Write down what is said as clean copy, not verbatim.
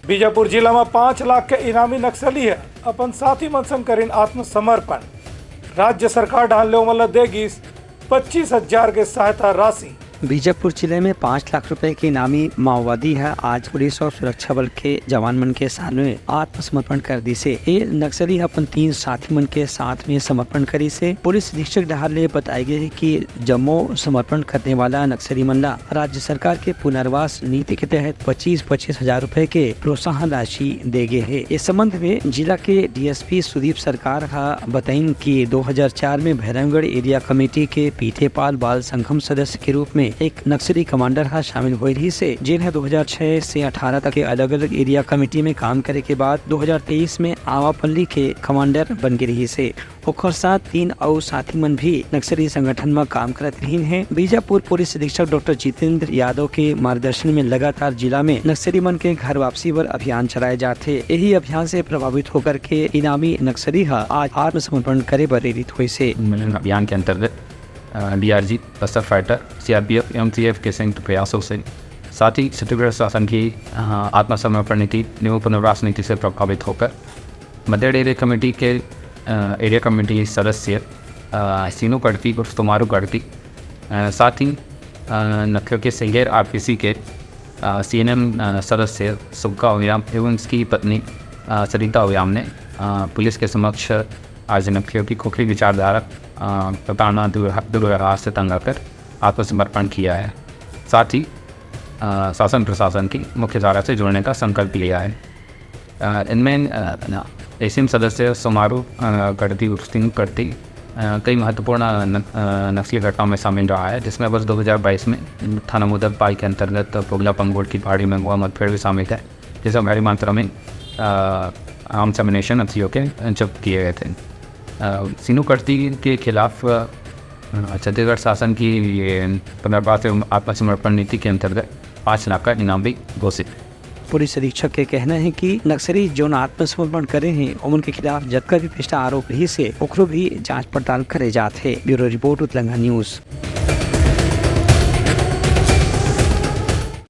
बीजापुर जिला में 5 लाख के इनामी नक्सली है अपन साथी मन संग करीन आत्मसमर्पण। राज्य सरकार ढाल ले देगी 25,000 के सहायता राशि। बीजापुर जिले में 5 लाख रुपए के इनामी माओवादी है आज पुलिस और सुरक्षा बल के जवान मन के सामने आत्मसमर्पण कर दी से। ये नक्सली अपन 3 साथी मन के साथ में समर्पण करी से। पुलिस अधीक्षक डहार ले बताई गई कि जम्मो समर्पण करने वाला नक्सली मंडला राज्य सरकार के पुनर्वास नीति के तहत 25,000 रुपए के प्रोत्साहन राशि दे गए है। इस संबंध में जिला के DSP सुदीप सरकार बताइन कि 2004 में भैरवगढ़ एरिया कमेटी के पीठेपाल बाल संगम सदस्य के रूप में एक नक्सली कमांडर शामिल हुए रही से, जिन्हें 2006 से 18 तक के अलग अलग एरिया कमेटी में काम करे के बाद 2023 में आवापल्ली के कमांडर बन गए रही से। ओकर साथ 3 और साथी मन भी नक्सली संगठन में काम करत रही हैं। बीजापुर पुलिस अधीक्षक डॉक्टर जितेंद्र यादव के मार्गदर्शन में लगातार जिला में नक्सली मन के घर वापसी पर अभियान चलाए जाते। यही अभियान से प्रभावित होकर के इनामी नक्सली आज आत्मसमर्पण करे प्रेरित हुए से। अभियान के अंतर्गत DRG, Bastar fighter, CRPF, MTF के संयुक्त प्रयासों से साथ ही छत्तीसगढ़ शासन की आत्मसमर्पण नीति न्यू पुनर्वास नीति से प्रभावित होकर मध्यड़ एरिया कमेटी के एरिया कमेटी सदस्य सीनू कड़ती और तुम्हारू कड़ती, साथ ही नखियों के सिंगेर RPC के CNM सदस्य सुबका ओयाम एवं उसकी पत्नी सरिता ओयाम ने पुलिस के समक्ष आज नखियों की खोखली विचारधारा प्रताड़ना दुर्व्यवहार से तंग आकर आत्मसमर्पण किया है। साथ ही शासन प्रशासन की मुख्य धारा से जुड़ने का संकल्प लिया है। इनमें एसिम सदस्य सोमारू गढ़ती उर्स्तिंग करती कई महत्वपूर्ण नक्सली घटनाओं में शामिल रहा है, जिसमें वर्ष 2022 में थाना मुदलपाई के अंतर्गत पोगला पंगोड़ की पहाड़ी में हुआ मुठभेड़ भी शामिल है, जिसमें भारी मात्रा में आर्म्स एमिनेशन नक्सलियों के जब्त किए गए थे। सीनू कड़ती के खिलाफ छत्तीसगढ़ शासन की पुनर्वास एवं आत्मसमर्पण नीति के अंतर्गत 5 लाख का इनाम भी घोषित। पुलिस अधीक्षक के कहना है कि नक्सली जो आत्मसमर्पण करे हैं उनके खिलाफ जतका भी पिछला आरोप रही से ओकरो भी जांच पड़ताल करे जाते। ब्यूरो रिपोर्ट उत्तलंगा न्यूज।